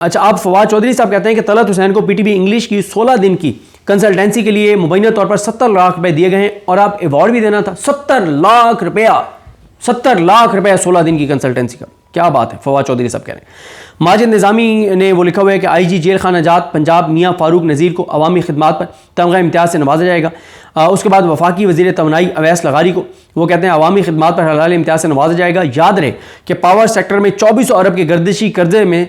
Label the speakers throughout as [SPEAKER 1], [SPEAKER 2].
[SPEAKER 1] अच्छा, आप फवाद चौधरी साहब कहते हैं कि तलत हुसैन को पीटीबी इंग्लिश की 16 दिन की कंसल्टेंसी के लिए मुबैना तौर पर 70 लाख रुपए दिए गए हैं और आप अवार्ड भी देना था। 70 लाख रुपया, 70 लाख रुपया 16 दिन की कंसल्टेंसी का, क्या बात है। फवाद चौधरी साहब कह रहे हैं। माजिद निज़ामी ने वो लिखा हुआ है कि आईजी जेल खाना जात पंजाब मियाँ फारूक नज़ीर को अवामी खिदमात पर तमगा इम्तियाज़ से नवाजा जाएगा। उसके बाद वफाकी वज़ीर तवानाई अवैस लगारी को वो कहते हैं अवामी खिदमात पर हलाल इम्तियाज़ से नवाजा जाएगा। याद रहे कि पावर सेक्टर में 2400 अरब के गर्दिशी कर्जे में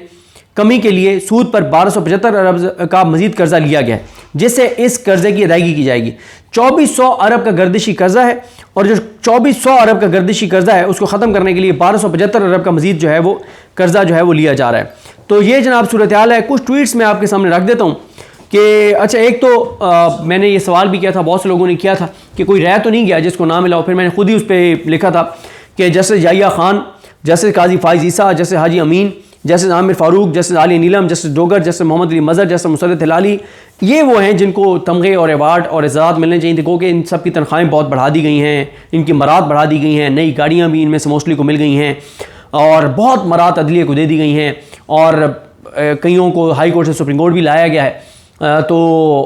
[SPEAKER 1] कमी के लिए सूद पर 1275 अरब का मजीद कर्जा लिया गया है, जिससे इस कर्जे की अदायगी की जाएगी। 2400 अरब का गर्दिशी कर्जा है और जो 2400 अरब का गर्दिशी कर्जा है उसको ख़त्म करने के लिए 1275 अरब का मजीद जो है वो कर्जा जो है वो लिया जा रहा है। तो ये जनाब सूरत हाल है। कुछ ट्वीट्स मैं आपके सामने रख देता हूँ कि अच्छा, एक तो मैंने ये सवाल भी किया था, बहुत से लोगों ने किया था कि कोई रह तो नहीं गया जिसको ना मिला हो। फिर मैंने खुद ही उस पर लिखा था कि जस्टिस याहिया खान, जस्टिस काजी फाइज ईसा, जस्टिस हाजी अमीन, जस्टिस आमिर फारूक, जस्टिस आली नीलम, जस्टिस डोगर, जस्टिस मोहम्मद अली मजहर, जस्टिस मुसद्दद हिलाली, ये वो हैं जिनको तमगे और अवार्ड और एजाज़ मिलने चाहिए थे। क्योंकि इन सब की तनख्वाहें बहुत बढ़ा दी गई हैं, इनकी मरात बढ़ा दी गई हैं, नई गाड़ियाँ भी इनमें से मोस्टली को मिल गई हैं और बहुत मरात अदलिया को दे दी गई हैं और कईयों को हाई कोर्ट से सुप्रीम कोर्ट भी लाया गया है। तो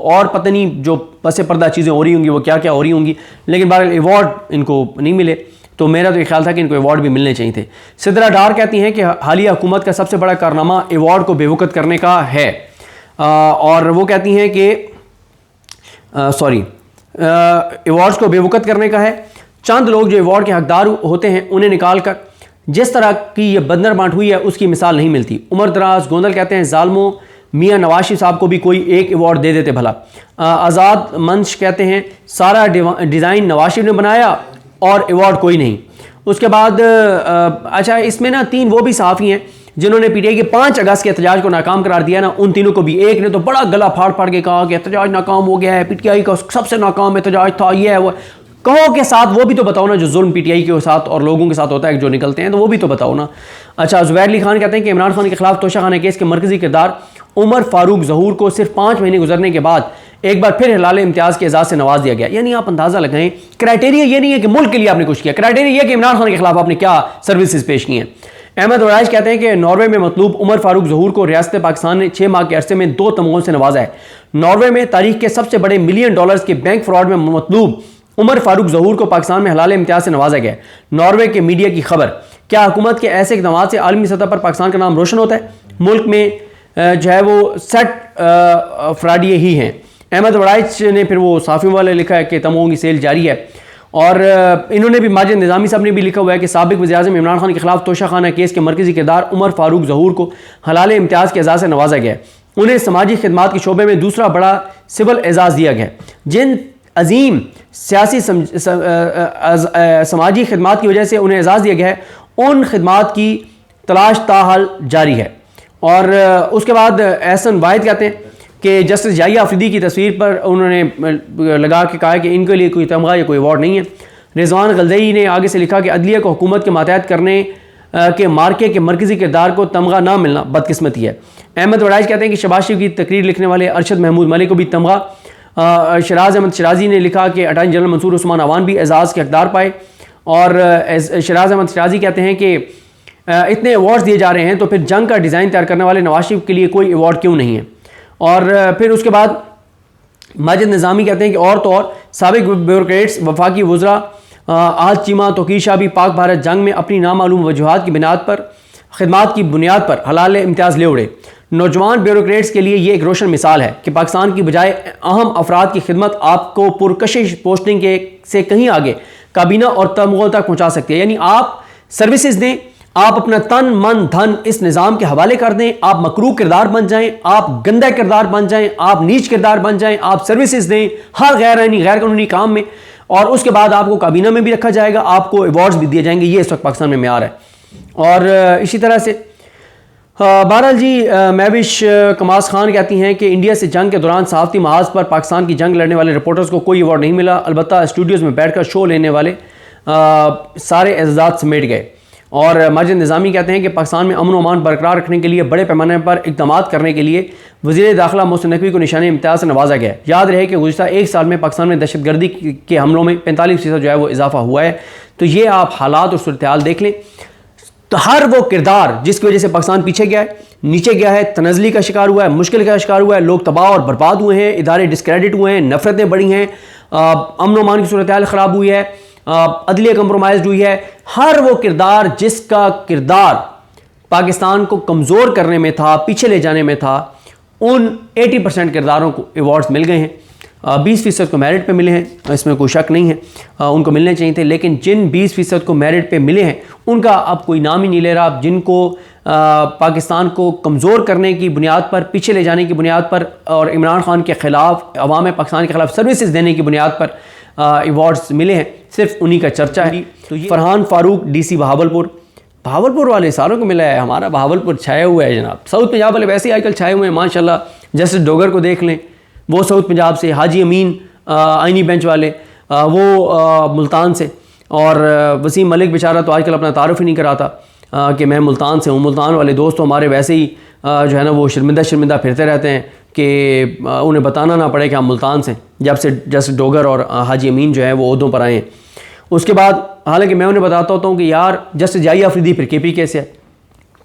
[SPEAKER 1] और पता नहीं जो पसे पर्दा चीज़ें हो रही होंगी वो क्या क्या हो रही होंगी, लेकिन बहरहाल अवार्ड इनको नहीं मिले। तो मेरा तो ये ख्याल था कि इनको अवार्ड भी मिलने चाहिए थे। सिद्रा डार कहती हैं कि हालिया हुकूमत का सबसे बड़ा कारनामा अवार्ड को बेवकत करने का है। और वो कहती हैं कि अवार्ड्स को बेवकत करने का है। चंद लोग जो अवार्ड के हकदार होते हैं उन्हें निकाल कर जिस तरह की ये बंदर बांट हुई है उसकी मिसाल नहीं मिलती। उमर दराज गोंदल कहते हैं जालमो मियाँ नवाज शरीफ साहब को भी कोई एक अवार्ड दे देते भला। आज़ाद मंच कहते हैं सारा डिज़ाइन नवाज शरीफ ने बनाया और अवार्ड कोई नहीं। उसके बाद अच्छा, इसमें ना 3 वो भी सहाफ़ी हैं जिन्होंने पीटीआई के 5 अगस्त के एहतजाज को नाकाम करार दिया ना, उन तीनों को भी। एक ने तो बड़ा गला फाड़ फाड़ के कहा कि एहतजाज नाकाम हो गया है, पीटीआई का सबसे नाकाम एहतजाज था, ये है वो। कहो के साथ वो भी तो बताओ ना जो जुल्म पीटीआई के साथ और लोगों के साथ होता है जो निकलते हैं, तो वो भी तो बताओ ना। अच्छा, जुबैर अली खान कहते हैं कि इमरान खान के खिलाफ तोशाखाना केस के मरकजी किरदार उमर फारूक ज़हूर को सिर्फ 5 महीने गुजरने के बाद एक बार फिर हलाल इम्तियाज़ के एजाज़ से नवाज दिया गया। यानी आप अंदाज़ा लगाएं, क्राइटेरिया ये नहीं है कि मुल्क के लिए आपने कुछ किया, क्राइटेरिया ये कि इमरान खान के खिलाफ आपने क्या सर्विसेज पेश की हैं। अहमद वराइश कहते हैं कि नॉर्वे में मतलूब उमर फारूक ज़हूर को रियासत पाकिस्तान ने 6 माह के अरसे में 2 तमगों से नवाजा है। नॉर्वे में तारीख के सबसे बड़े $1 मिलियन के बैंक फ्रॉड में मतलूब उमर फारूक ज़हूर को पाकिस्तान में हलाल इम्तियाज़ से नवाजा गया। नॉर्वे के मीडिया की खबर। क्या हुकूमत के ऐसे इक़दाम से आलमी सतह पर पाकिस्तान का नाम रोशन होता है? मुल्क में जो है वो सेट फ्राडिये ही हैं। अहमद वराइच ने फिर वो साफ़ियों वाले लिखा है कि तमगों की सेल जारी है। और इन्होंने भी माजिद निज़ामी साहब ने भी लिखा हुआ है कि साबिक़ वज़ीर-ए-आज़म इमरान खान के खिलाफ तोशाखाना केस के मरकज़ी किरदार उमर फारूक ज़हूर को हलाल इम्तियाज़ के एजाज़ से नवाजा गया। उन्हें समाजी खिदमात के शोबे में दूसरा बड़ा सिविल एजाज़ दिया गया। जिन अजीम सियासी समाजी खिदमात की वजह से उन्हें एजाज़ दिया गया है, उन खिदमात की तलाश ताहाल जारी है। और उसके बाद एहसन वाहिद कहते हैं कि जस्टिस याहिया अफरीदी की तस्वीर पर उन्होंने लगा के कहा कि इनके लिए कोई तमगा या कोई अवार्ड नहीं है। रिजवान गलजई ने आगे से लिखा कि अदलिया को हुकूमत के मातहत करने के मार्के के मरकज़ी किरदार को तमगा ना मिलना बदकिस्मती है। अहमद वराइश कहते हैं कि शहबाज शरीफ की तकरीर लिखने वाले अरशद महमूद मलिक को भी तमगा। शराज अहमद शराजी ने लिखा कि अटॉर्नी जनरल मंसूर उस्मान अवान भी एजाज़ के हकदार पाए। और शराज अहमद शराजी कहते हैं कि इतने अवार्ड्स दिए जा रहे हैं तो फिर जंग का डिज़ाइन तैयार करने वाले नवाज शरीफ के लिए कोई अवार्ड क्यों नहीं है। और फिर उसके बाद माजिद निज़ामी कहते हैं कि और तो और साबिक़ ब्यूरोक्रेट्स वफाकी वज़रा आज चीमा तोकीशा भी पाक भारत जंग में अपनी नामालूम वजूहात की बिनाद पर खिदमात की बुनियाद पर हलाल इम्तियाज़ ले उड़े। नौजवान ब्यूरोक्रेट्स के लिए ये एक रोशन मिसाल है कि पाकिस्तान की बजाय अहम अफराद की खिदमत आपको पुरकशिश पोस्टिंग के से कहीं आगे काबीना और तमगों तक पहुँचा सकती है। यानी आप सर्विसेज दें, आप अपना तन मन धन इस निज़ाम के हवाले कर दें, आप मकरूह किरदार बन जाएं, आप गंदा किरदार बन जाएं, आप नीच किरदार बन जाएं, आप सर्विसेज दें हर गैर कानूनी काम में, और उसके बाद आपको काबीना में भी रखा जाएगा, आपको अवार्ड्स भी दिए जाएंगे। ये इस वक्त पाकिस्तान में मेयार है। और इसी तरह से बहरहाल जी महविश कमास खान कहती हैं कि इंडिया से जंग के दौरान सहाफ़ती महाज पर पाकिस्तान की जंग लड़ने वाले रिपोर्टर्स को कोई अवार्ड नहीं मिला, अलबत्ता स्टूडियोज़ में बैठ कर शो लेने वाले सारे एजाज़ात समेट गए। और माजिद निज़ामी कहते हैं कि पाकिस्तान में अमन व अमान बरकरार रखने के लिए बड़े पैमाने पर इक़दाम करने के लिए वज़ीर दाखिला मोहसिन नकवी को निशान इम्तियाज़ से नवाजा गया। याद रहे कि गुज़श्ता 1 साल में पाकिस्तान में दहशतगर्दी के हमलों में 45% जो है वो इजाफा हुआ है। तो ये आप हालात और सूरत हाल देख लें। तो हर वो किरदार जिसकी वजह से पाकिस्तान पीछे गया है, नीचे गया है, तनज़ली का शिकार हुआ है, मुश्किल का शिकार हुआ है, लोग तबाह और बर्बाद हुए हैं, इदारे डिस्क्रेडिट हुए हैं, नफरतें बढ़ी हैं, अमन अमान की सूरत हाल ख़राब हुई है, अदलिया कंप्रोमाइज़ हुई है। हर वो किरदार जिसका किरदार पाकिस्तान को कमज़ोर करने में था, पीछे ले जाने में था, उन 80% किरदारों को अवार्ड्स मिल गए हैं। 20% को मेरिट पे मिले हैं, इसमें कोई शक नहीं है, उनको मिलने चाहिए थे। लेकिन जिन 20% को मेरिट पे मिले हैं उनका अब कोई नाम ही नहीं ले रहा। जिनको पाकिस्तान को कमज़ोर करने की बुनियाद पर, पीछे ले जाने की बुनियाद पर और इमरान खान के ख़िलाफ़, अवाम पाकिस्तान के ख़िलाफ़ सर्विसेज देने की बुनियाद पर अवार्ड्स मिले हैं, सिर्फ उन्हीं का चर्चा है। तो ये फरहान फारूक DC बहावलपुर वाले सारों को मिला है। हमारा बहावलपुर छाया हुआ है जनाब। साउथ पंजाब वाले वैसे ही आजकल छाए हुए हैं माशाल्लाह। जैसे डोगर को देख लें, वो साउथ पंजाब से, हाजी अमीन आइनी बेंच वाले वो मुल्तान से, और वसीम मलिक बेचारा तो आजकल अपना तारुफ ही नहीं कराता कि मैं मुल्तान से हूँ। मुल्तान वाले दोस्त तो हमारे वैसे ही जो है ना वो शर्मिंदा फिरते रहते हैं कि उन्हें बताना ना पड़े कि हम मुल्तान से, जब से जैसे डोगर और हाजी अमीन जो है वो ओहदों पर आए हैं। उसके बाद हालांकि मैं उन्हें बताता होता हूँ कि यार जस्टिस जाहिया अफरीदी फिर KPK से है,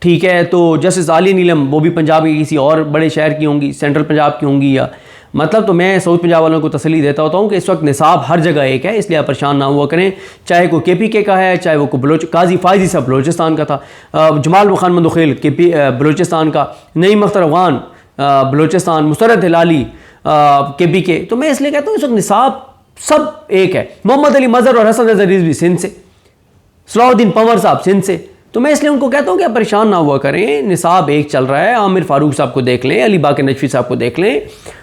[SPEAKER 1] ठीक है, तो जस्टिस आलिया नीलम वो भी पंजाब के किसी और बड़े शहर की होंगी, सेंट्रल पंजाब की होंगी, या मतलब तो मैं साउथ पंजाब वालों को तसल्ली देता होता हूँ कि इस वक्त निसाब हर जगह एक है, इसलिए आप परेशान ना हुआ करें। चाहे कोई KPK का है, चाहे वो काजी फायजी साहब बलोचिस्तान का था, जमाल खान मंदोखेल बलोचिस्तान का, नईम अख्तर अफगान बलोचिस्तान, मुसरत हिलाली KPK। तो मैं इसलिए कहता हूँ इस वक्त निसाब सब एक है। मोहम्मद अली मजहर और हसन अजहर रिजवी सिंध से, सलाउद्दीन पंवर साहब सिंध से। तो मैं इसलिए उनको कहता हूँ कि आप परेशान ना हुआ करें, निसाब एक चल रहा है। आमिर फारूक साहब को देख लें, अली बाकर नजफी साहब को देख लें।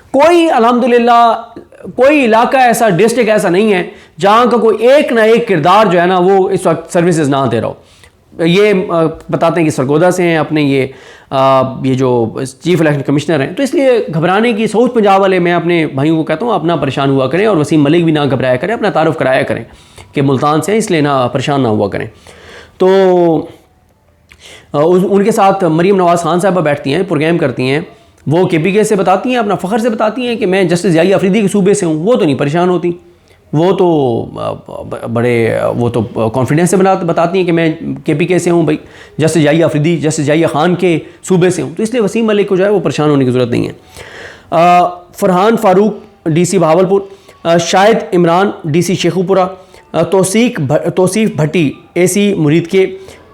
[SPEAKER 1] कोई अल्हम्दुलिल्लाह कोई इलाका ऐसा, डिस्ट्रिक्ट ऐसा नहीं है जहाँ का कोई एक ना एक किरदार जो है ना वो इस वक्त सर्विसेज ना दे रहा हो। ये बताते हैं कि सरगोदा से हैं अपने ये जो चीफ इलेक्शन कमिश्नर हैं। तो इसलिए घबराने की, साउथ पंजाब वाले मैं अपने भाइयों को कहता हूँ अपना परेशान हुआ करें, और वसीम मलिक भी ना घबराया करें, अपना तारुफ कराया करें कि मुल्तान से हैं, इसलिए ना परेशान ना हुआ करें। तो उनके साथ मरीम नवाज़ खान साहबा बैठती हैं, प्रोग्राम करती हैं, वो KPK से बताती हैं, अपना फ़ख्र से बताती हैं कि मैं जस्टिस जाहिया अफरीदी के सूबे से हूँ। वो तो नहीं परेशान होती, वो तो कॉन्फिडेंस से बताती हैं कि मैं KPK से हूँ भाई, जस्टिस जाहिया अफरीदी, जस्टिस जाहिया खान के सूबे से हूँ। तो इसलिए वसीम मलिक को जो है वो परेशान होने की ज़रूरत नहीं है। फरहान फारूक DC बहावलपुर, शाहिद इमरान DC शेखुपुरा, तौसीफ भट्टी AC मुरीद के,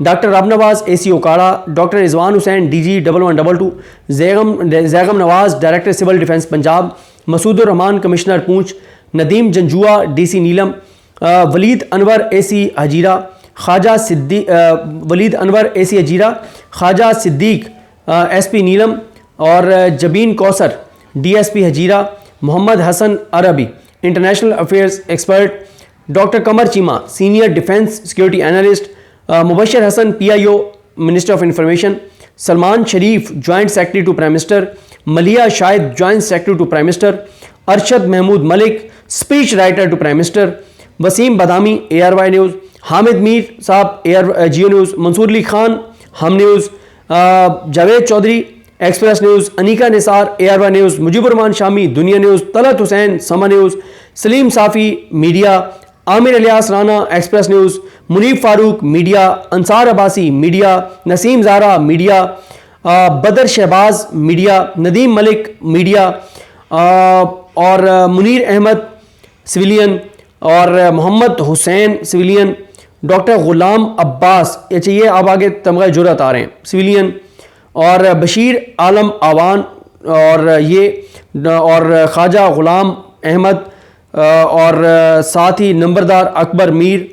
[SPEAKER 1] doctor Rab Nawaz AC Okara, doctor Rizwan Hussain DG 1122, Zaigham Nawaz director civil defence Punjab, Masoodur Rehman commissioner Poonch, Nadeem Janjua DC नीलम, Waleed Anwar AC Hazira, Waleed Anwar AC Hazira, Khwaja Siddique SP नीलम, और जबीन कौसर DSP हजीरा, मोहम्मद हसन अरबी international affairs expert, doctor Qamar Cheema senior defence security analyst, Mubashar Hassan PIO minister of information, Salman Sharif joint secretary to prime minister, Malia Shahid joint secretary to prime minister, Arshad Mahmood Malik speech writer to prime minister, Waseem Badami ARY News, Hamid Mir Sahab Geo News, Mansoor Ali Khan Hum News, Javed Chaudhry Express News, Aneeqa Nisar ARY News, Mujeeb ur Rehman Shami Dunya News, Talat Hussain समा News, Saleem Safi media, Amir Ilyas Rana Express News, Muneeb Farooq media, Ansar Abbasi media, Naseem Zehra media, Badar Shahbaz media, Nadeem Malik media, और Munir Ahmed civilian, और Mohammad Hussain civilian, doctor Ghulam Abbas, ये अब आगे तमगा जुरत आ रहे हैं, civilian, और बशीर आलम आवान, और ख्वाजा ग़ुलाम अहमद, और साथ ही नंबरदार अकबर मीर,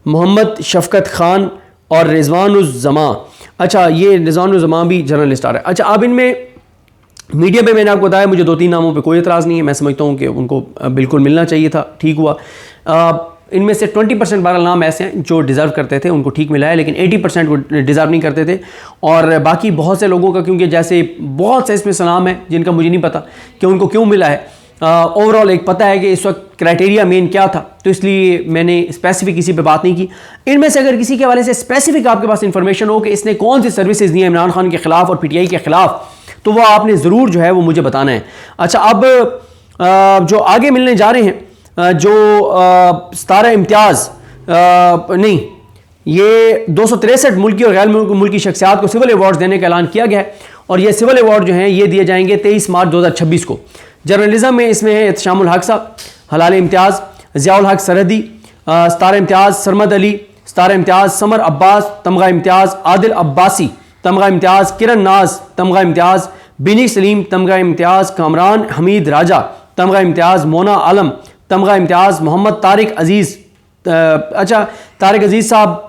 [SPEAKER 1] मोहम्मद शफ़क़त ख़ान और रिजवानुज़्ज़मा। अच्छा, ये रिजवानुज़्ज़मा भी जर्नलिस्ट आ रहा है। अच्छा, अब इनमें मीडिया पे मैंने आपको बताया मुझे 2-3 नामों पे कोई एतराज़ नहीं है, मैं समझता हूँ कि उनको बिल्कुल मिलना चाहिए था, ठीक हुआ। इनमें से 20% 12 नाम ऐसे हैं जो डिज़र्व करते थे, उनको ठीक मिला है, लेकिन 80% वो डिज़र्व नहीं करते थे। और बाकी बहुत से लोगों का, क्योंकि जैसे बहुत से इसमें नाम है जिनका मुझे नहीं पता कि उनको क्यों मिला है। ओवरऑल एक पता है कि इस वक्त क्राइटेरिया मेन क्या था, तो इसलिए मैंने स्पेसिफिक किसी पे बात नहीं की। इनमें से अगर किसी के हवाले से स्पेसिफिक आपके पास इंफॉर्मेशन हो कि इसने कौन सी सर्विसेज दी है इमरान खान के ख़िलाफ़ और PTI के ख़िलाफ़, तो वो आपने ज़रूर जो है वो मुझे बताना है। अच्छा, अब जो आगे मिलने जा रहे हैं, जो 17 इम्तियाज़ नहीं, ये 263 मुल्की और गैर मुल्की शख्सियात को सिविल अवार्ड्स देने का ऐलान किया गया है और ये सिविल अवार्ड जो हैं ये दिए जाएंगे 23 मार्च 2026 को। जर्नलिज्म में इसमें है एहतशामुल हक साहब, हलाल इम्तियाज़, ज़ियाउल हक सरहदी, सितारा इम्तियाज़ सरमद अली, सितारा इम्तियाज़ समर अब्बास, तमगा इम्तियाज़ आदिल अब्बासी, तमगा इम्तियाज़ किरण नाज, तमगा इम्तियाज़ बिनी सलीम, तमगा इम्तियाज़ कामरान हमीद राजा, तमगा इम्तियाज़ मोना आलम, तमगा इम्तियाज़ मोहम्मद तारिक अज़ीज़। अच्छा, तारिक अज़ीज़ साहब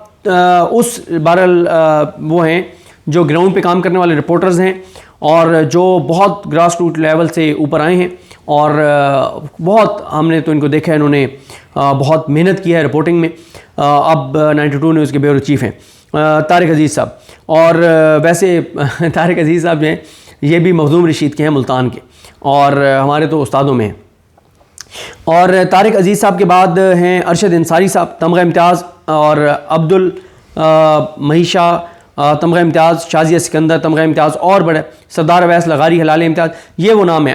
[SPEAKER 1] उस बहरहाल वो हैं जो ग्राउंड पे काम करने वाले रिपोर्टर्स हैं और जो बहुत ग्रास रूट लेवल से ऊपर आए हैं और बहुत हमने तो इनको देखा है, इन्होंने बहुत मेहनत की है रिपोर्टिंग में। अब 92 न्यूज़ के ब्यूरो चीफ़ हैं तारिक अज़ीज़ साहब। और वैसे तारिक अज़ीज़ साहब जो हैं ये भी मखदूम रशीद के हैं, मुल्तान के, और हमारे तो उस्तादों में हैं। और तारिक अज़ीज़ साहब के बाद हैं अरशद अंसारी साहब, तमगा इम्तियाज़, और अब्दुल महीशा, तमगा इम्तियाज़, शाजिया सिकंदर, तमगा इम्तियाज़ और बड़े सरदार अवैस लगारी, हलाल इम्तियाज़, ये वो नाम है।